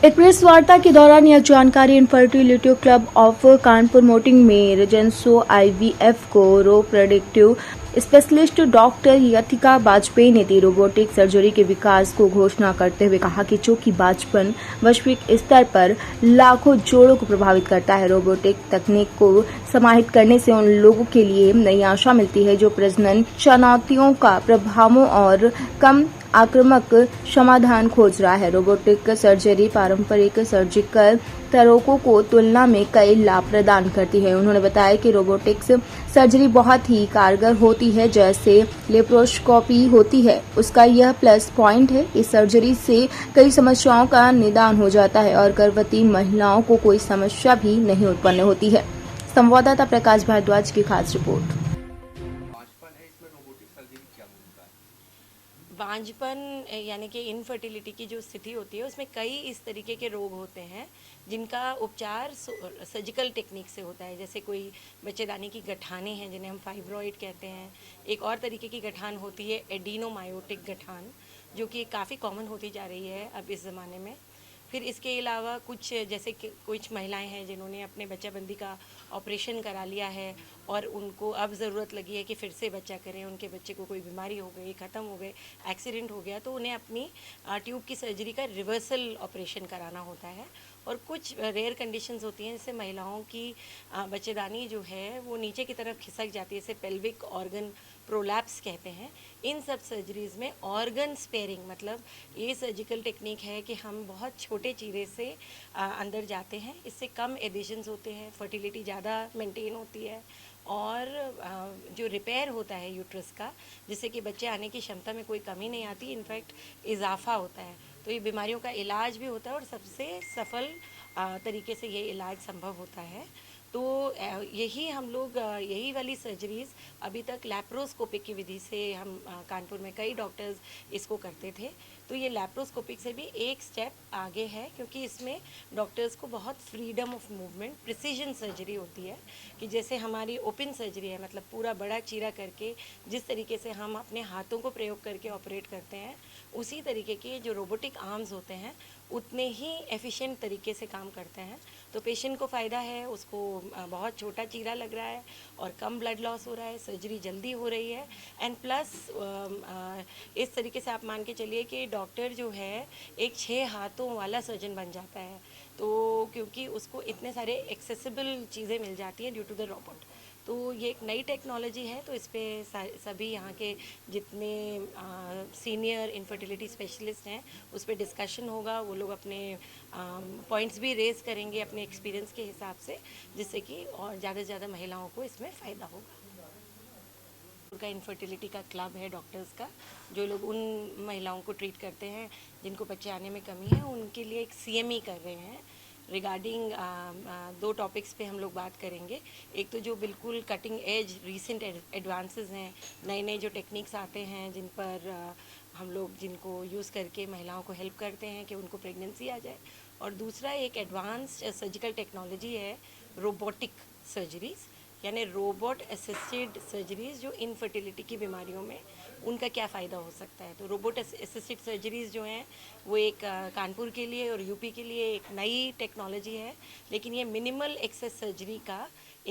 एक प्रेस वार्ता के दौरान यह जानकारी इनफर्टिलिटी क्लब ऑफ कानपुर मोटिंग में रेजेंसो आईवीएफ को रिप्रोडक्टिव स्पेशलिस्ट डॉक्टर यतिका वाजपेयी ने दी। रोबोटिक सर्जरी के विकास को घोषणा करते हुए कहा कि चूंकि बचपन वैश्विक स्तर पर लाखों जोड़ों को प्रभावित करता है, रोबोटिक तकनीक को समाहित करने से उन लोगों के लिए नई आशा मिलती है जो प्रजनन चुनौतियों का प्रभावों और कम आक्रामक समाधान खोज रहा है। रोबोटिक सर्जरी पारंपरिक सर्जिकल तरीकों को तुलना में कई लाभ प्रदान करती है। उन्होंने बताया कि रोबोटिक्स सर्जरी बहुत ही कारगर होती है, जैसे लेप्रोस्कोपी होती है उसका यह प्लस पॉइंट है। इस सर्जरी से कई समस्याओं का निदान हो जाता है और गर्भवती महिलाओं को कोई समस्या भी नहीं उत्पन्न होती है। संवाददाता प्रकाश भारद्वाज की खास रिपोर्ट। बांझपन यानी कि इनफर्टिलिटी की जो स्थिति होती है उसमें कई इस तरीके के रोग होते हैं जिनका उपचार सर्जिकल टेक्निक से होता है। जैसे कोई बच्चेदानी की गठानें हैं जिन्हें हम फाइब्रॉइड कहते हैं। एक और तरीके की गठान होती है एडिनोमायोटिक गठान, जो कि काफ़ी कॉमन होती जा रही है अब इस ज़माने में। फिर इसके अलावा कुछ जैसे कि कुछ महिलाएं हैं जिन्होंने अपने बच्चाबंदी का ऑपरेशन करा लिया है और उनको अब ज़रूरत लगी है कि फिर से बच्चा करें। उनके बच्चे को कोई बीमारी हो गई, ख़त्म हो गए, एक्सीडेंट हो गया, तो उन्हें अपनी ट्यूब की सर्जरी का रिवर्सल ऑपरेशन कराना होता है। और कुछ रेयर कंडीशंस होती हैं जैसे महिलाओं की बच्चेदानी जो है वो नीचे की तरफ खिसक जाती है, इसे पेल्विक ऑर्गन प्रोलैप्स कहते हैं। इन सब सर्जरीज़ में ऑर्गन स्पेयरिंग मतलब ये सर्जिकल टेक्निक है कि हम बहुत छोटे चीरे से अंदर जाते हैं। इससे कम एडिशंस होते हैं, फर्टिलिटी ज़्यादा मेंटेन होती है और जो रिपेयर होता है यूट्रस का, जिससे कि बच्चे आने की क्षमता में कोई कमी नहीं आती, इनफैक्ट इजाफा होता है। तो ये बीमारियों का इलाज भी होता है और सबसे सफल तरीके से ये इलाज संभव होता है। तो यही हम लोग यही वाली सर्जरीज़ अभी तक लैप्रोस्कोपिक की विधि से हम कानपुर में कई डॉक्टर्स इसको करते थे। तो ये लैप्रोस्कोपिक से भी एक स्टेप आगे है, क्योंकि इसमें डॉक्टर्स को बहुत freedom of movement, precision surgery होती है कि जैसे हमारी ओपन सर्जरी है, मतलब पूरा बड़ा चीरा करके जिस तरीके से हम अपने हाथों को प्रयोग करके ऑपरेट करते हैं, उसी तरीके के जो रोबोटिक आर्म्स होते हैं उतने ही एफिशिएंट तरीके से काम करते हैं। तो पेशेंट को फ़ायदा है, उसको बहुत छोटा चीरा लग रहा है और कम ब्लड लॉस हो रहा है, सर्जरी जल्दी हो रही है। एंड प्लस इस तरीके से आप मान के चलिए कि डॉक्टर जो है एक 6 हाथों वाला सर्जन बन जाता है। तो क्योंकि उसको इतने सारे एक्सेसिबल चीज़ें मिल जाती हैं ड्यू टू द रोबोट। तो ये एक नई टेक्नोलॉजी है, तो इस पर सभी यहाँ के जितने सीनियर इनफर्टिलिटी स्पेशलिस्ट हैं उस पर डिस्कशन होगा। वो लोग अपने पॉइंट्स भी रेज़ करेंगे अपने एक्सपीरियंस के हिसाब से, जिससे कि और ज़्यादा से ज़्यादा महिलाओं को इसमें फ़ायदा होगा। का इनफर्टिलिटी का क्लब है डॉक्टर्स का, जो लोग उन महिलाओं को ट्रीट करते हैं जिनको बच्चे आने में कमी है, उनके लिए एक सीएमई कर रहे हैं। रिगार्डिंग 2 टॉपिक्स पे हम लोग बात करेंगे। एक तो जो बिल्कुल कटिंग एज रीसेंट एडवांसेस हैं, नए नए जो टेक्निक्स आते हैं जिन पर हम लोग जिनको यूज़ करके महिलाओं को हेल्प करते हैं कि उनको प्रेगनेंसी आ जाए। और दूसरा एक एडवांस्ड सर्जिकल टेक्नोलॉजी है रोबोटिक सर्जरीज़, यानी रोबोट असिस्टेड सर्जरीज़ जो इनफर्टिलिटी की बीमारियों में उनका क्या फ़ायदा हो सकता है। तो रोबोट असिस्टेड सर्जरीज़ जो हैं वो एक कानपुर के लिए और यूपी के लिए एक नई टेक्नोलॉजी है, लेकिन ये मिनिमल एक्सेस सर्जरी का